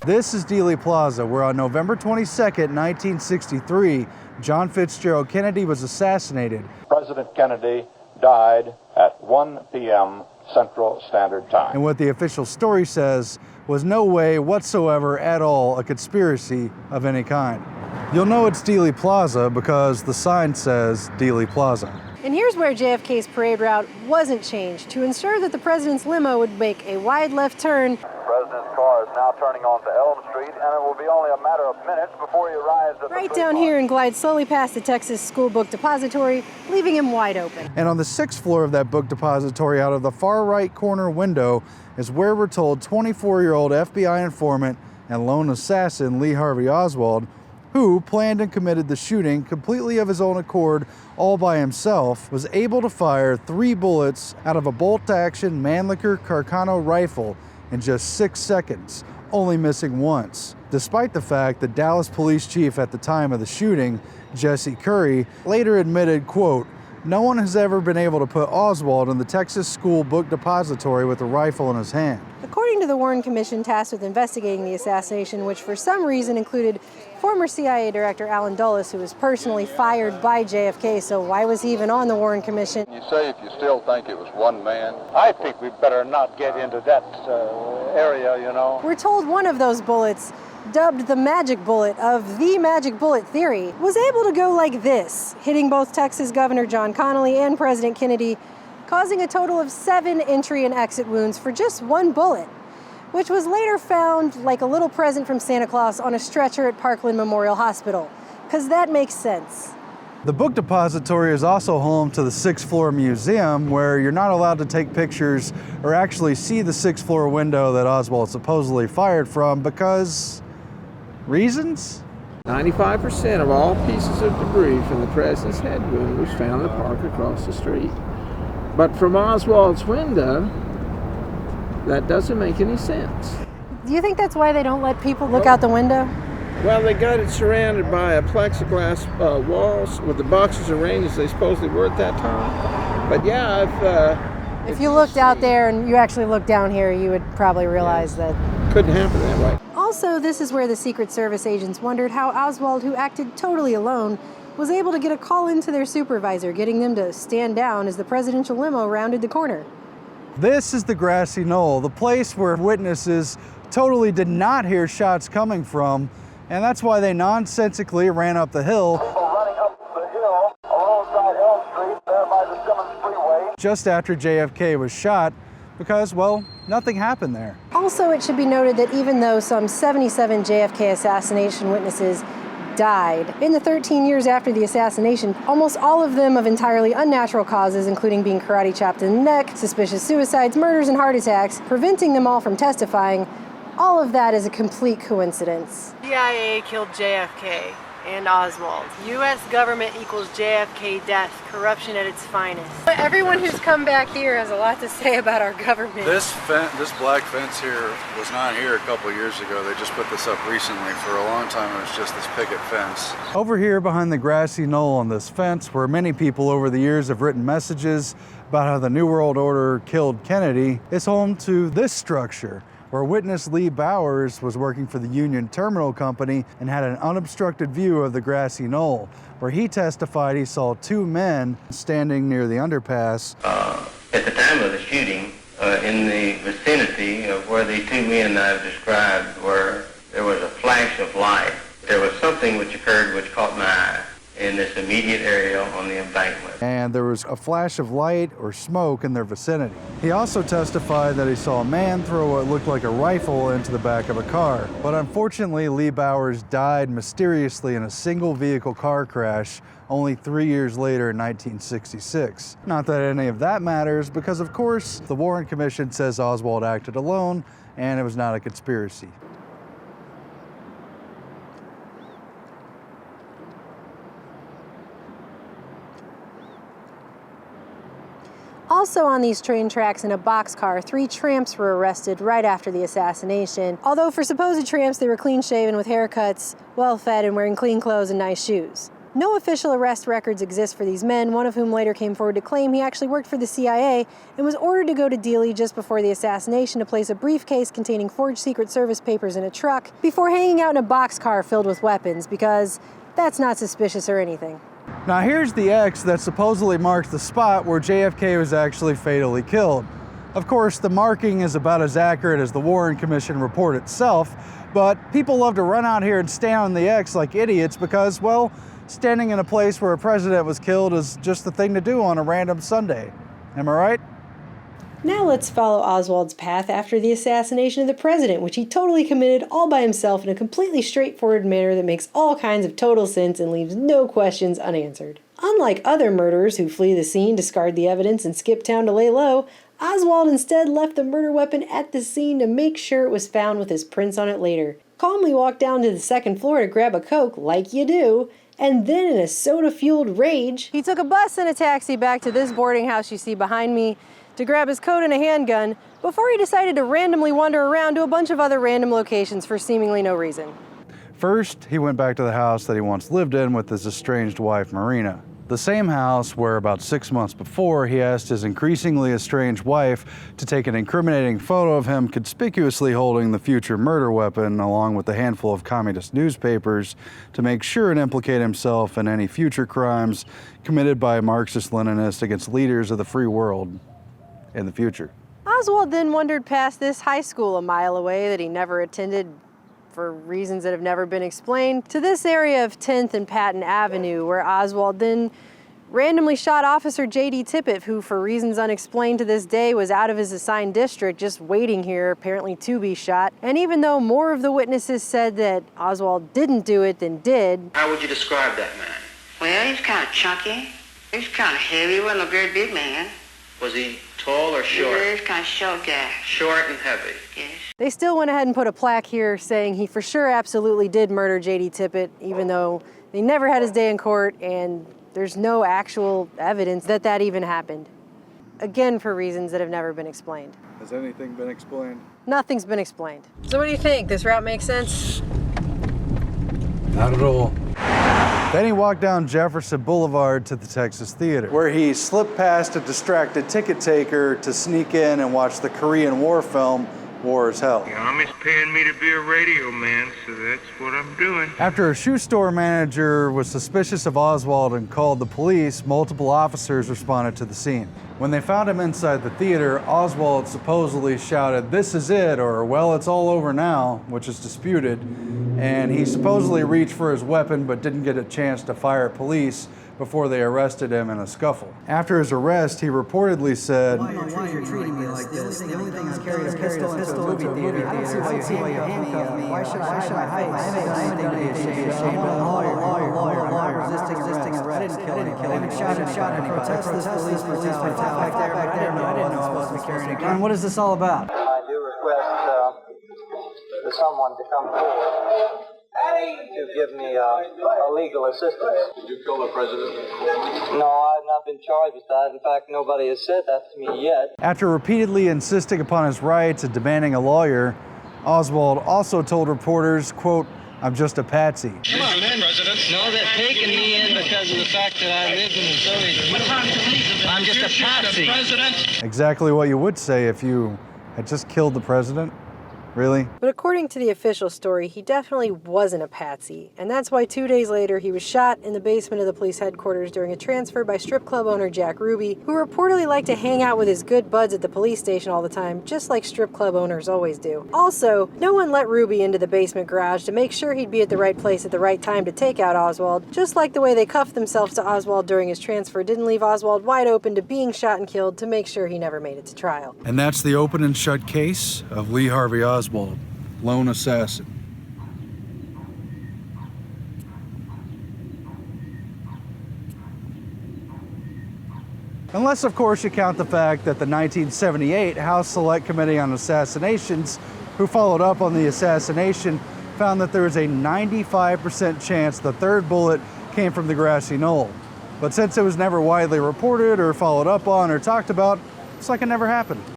This is Dealey Plaza, where on November 22nd, 1963, John Fitzgerald Kennedy was assassinated. President Kennedy died at 1 p.m. Central Standard Time. And what the official story says was no way whatsoever at all a conspiracy of any kind. You'll know it's Dealey Plaza because the sign says Dealey Plaza. And here's where JFK's parade route wasn't changed to ensure that the president's limo would make a wide left turn. The president's car is now turning onto Elm Street, and it will be only a matter of minutes before he arrives at right down here and glides slowly past the Texas School Book Depository, leaving him wide open. And on the 6th floor of that book depository, out of the far right corner window, is where we're told 24-year-old FBI informant and lone assassin Lee Harvey Oswald, who planned and committed the shooting completely of his own accord, all by himself, was able to fire 3 bullets out of a bolt-action Mannlicher Carcano rifle in just 6 seconds, only missing once. Despite the fact that Dallas police chief at the time of the shooting, Jesse Curry, later admitted, quote, "No one has ever been able to put Oswald in the Texas School Book Depository with a rifle in his hand." According to the Warren Commission tasked with investigating the assassination, which for some reason included former CIA Director Allen Dulles, who was personally fired by JFK, so why was he even on the Warren Commission? You say if you still think it was one man? I think we better not get into that area, you know. We're told one of those bullets, dubbed the magic bullet of the magic bullet theory, was able to go like this, hitting both Texas Governor John Connally and President Kennedy, causing a total of 7 entry and exit wounds for just one bullet, which was later found like a little present from Santa Claus on a stretcher at Parkland Memorial Hospital, because that makes sense. The book depository is also home to the 6th floor museum, where you're not allowed to take pictures or actually see the 6th floor window that Oswald supposedly fired from because reasons? 95% of all pieces of debris from the president's head wound was found in the park across the street. But from Oswald's window, that doesn't make any sense. Do you think that's why they don't let people look out the window? Well, they got it surrounded by a plexiglass walls with the boxes arranged as they supposedly were at that time. But yeah, if you looked out there and you actually looked down here, you would probably realize that couldn't happen that way. Also, this is where the Secret Service agents wondered how Oswald, who acted totally alone, was able to get a call into their supervisor, getting them to stand down as the presidential limo rounded the corner. This is the grassy knoll, the place where witnesses totally did not hear shots coming from, and that's why they nonsensically ran up the hill. People running up the hill alongside Elm Street, there by the Simmons Freeway. Just after JFK was shot, because, well, nothing happened there. Also, it should be noted that even though some 77 JFK assassination witnesses died in the 13 years after the assassination, almost all of them of entirely unnatural causes, including being karate chopped in the neck, suspicious suicides, murders, and heart attacks, preventing them all from testifying, all of that is a complete coincidence. CIA killed JFK and Oswald. U.S. government equals JFK death, corruption at its finest. Everyone who's come back here has a lot to say about our government. This black fence here was not here a couple years ago. They just put this up recently. For a long time, it was just this picket fence. Over here behind the grassy knoll on this fence, where many people over the years have written messages about how the New World Order killed Kennedy, is home to this structure, where witness Lee Bowers was working for the Union Terminal Company and had an unobstructed view of the grassy knoll, where he testified he saw 2 men standing near the underpass. At the time of the shooting, in the vicinity of where the 2 men I've described were, there was a flash of light. There was something which occurred which caught my eye in this immediate area on the embankment. And there was a flash of light or smoke in their vicinity. He also testified that he saw a man throw what looked like a rifle into the back of a car. But unfortunately, Lee Bowers died mysteriously in a single vehicle car crash only 3 years later in 1966. Not that any of that matters, because of course, the Warren Commission says Oswald acted alone and it was not a conspiracy. Also on these train tracks in a boxcar, 3 tramps were arrested right after the assassination. Although for supposed tramps, they were clean-shaven with haircuts, well-fed, and wearing clean clothes and nice shoes. No official arrest records exist for these men, one of whom later came forward to claim he actually worked for the CIA and was ordered to go to Dealey just before the assassination to place a briefcase containing forged Secret Service papers in a truck before hanging out in a boxcar filled with weapons, because that's not suspicious or anything. Now here's the X that supposedly marks the spot where JFK was actually fatally killed. Of course, the marking is about as accurate as the Warren Commission report itself, but people love to run out here and stand on the X like idiots because, well, standing in a place where a president was killed is just the thing to do on a random Sunday. Am I right? Now let's follow Oswald's path after the assassination of the president, which he totally committed all by himself in a completely straightforward manner that makes all kinds of total sense and leaves no questions unanswered. Unlike other murderers who flee the scene, discard the evidence, and skip town to lay low, Oswald instead left the murder weapon at the scene to make sure it was found with his prints on it later. Calmly walked down to the second floor to grab a Coke, like you do, and then in a soda-fueled rage, he took a bus and a taxi back to this boarding house you see behind me to grab his coat and a handgun before he decided to randomly wander around to a bunch of other random locations for seemingly no reason. First, he went back to the house that he once lived in with his estranged wife, Marina. The same house where about 6 months before he asked his increasingly estranged wife to take an incriminating photo of him conspicuously holding the future murder weapon along with a handful of communist newspapers to make sure and implicate himself in any future crimes committed by Marxist-Leninists against leaders of the free world in the future. Oswald then wandered past this high school a mile away that he never attended for reasons that have never been explained, to this area of 10th and Patton Avenue, where Oswald then randomly shot Officer J.D. Tippett, who for reasons unexplained to this day was out of his assigned district, just waiting here, apparently to be shot. And even though more of the witnesses said that Oswald didn't do it than did. How would you describe that man? Well, he's kind of chunky. He's kind of heavy. He wasn't a very big man. Was he tall or short? Yeah, he's kind of short guy. Short and heavy. Yes. They still went ahead and put a plaque here saying he for sure absolutely did murder J.D. Tippett, even though they never had his day in court and there's no actual evidence that that even happened. Again, for reasons that have never been explained. Has anything been explained? Nothing's been explained. So what do you think? This route makes sense? Not at all. Then he walked down Jefferson Boulevard to the Texas Theater, where he slipped past a distracted ticket taker to sneak in and watch the Korean War film, War is Hell. The Army's paying me to be a radio man, so that's what I'm doing. After a shoe store manager was suspicious of Oswald and called the police, multiple officers responded to the scene. When they found him inside the theater, Oswald supposedly shouted, "This is it," or "Well, it's all over now," which is disputed. And he supposedly reached for his weapon but didn't get a chance to fire at police before they arrested him in a scuffle. After his arrest, he reportedly said, Why you're treating me like this? The only thing is carrying a pistol into a movie theater. I don't see why you handcuff me. Why should I hide my face? I haven't done anything to be ashamed of. Lawyer, resisting arrest. I didn't kill anybody. I haven't shot any protest this police brutality. Back there, no, I didn't know I was supposed to be carrying a gun. What is this all about? I do request for someone to come forward to give me legal assistance. Did you kill the president? No, I've not been charged with that. In fact, nobody has said that to me yet. After repeatedly insisting upon his rights and demanding a lawyer, Oswald also told reporters, quote, "I'm just a patsy." Come on, man. No, they're taking me in because of the fact that I lived in the Soviet Union. I'm just a patsy. Exactly what you would say if you had just killed the president. Really? But according to the official story, he definitely wasn't a patsy, and that's why 2 days later he was shot in the basement of the police headquarters during a transfer by strip club owner Jack Ruby, who reportedly liked to hang out with his good buds at the police station all the time, just like strip club owners always do. Also, no one let Ruby into the basement garage to make sure he'd be at the right place at the right time to take out Oswald, just like the way they cuffed themselves to Oswald during his transfer didn't leave Oswald wide open to being shot and killed to make sure he never made it to trial. And that's the open and shut case of Lee Harvey Oswald, lone assassin. Unless, of course, you count the fact that the 1978 House Select Committee on Assassinations, who followed up on the assassination, found that there was a 95% chance the third bullet came from the grassy knoll. But since it was never widely reported or followed up on or talked about, it's like it never happened.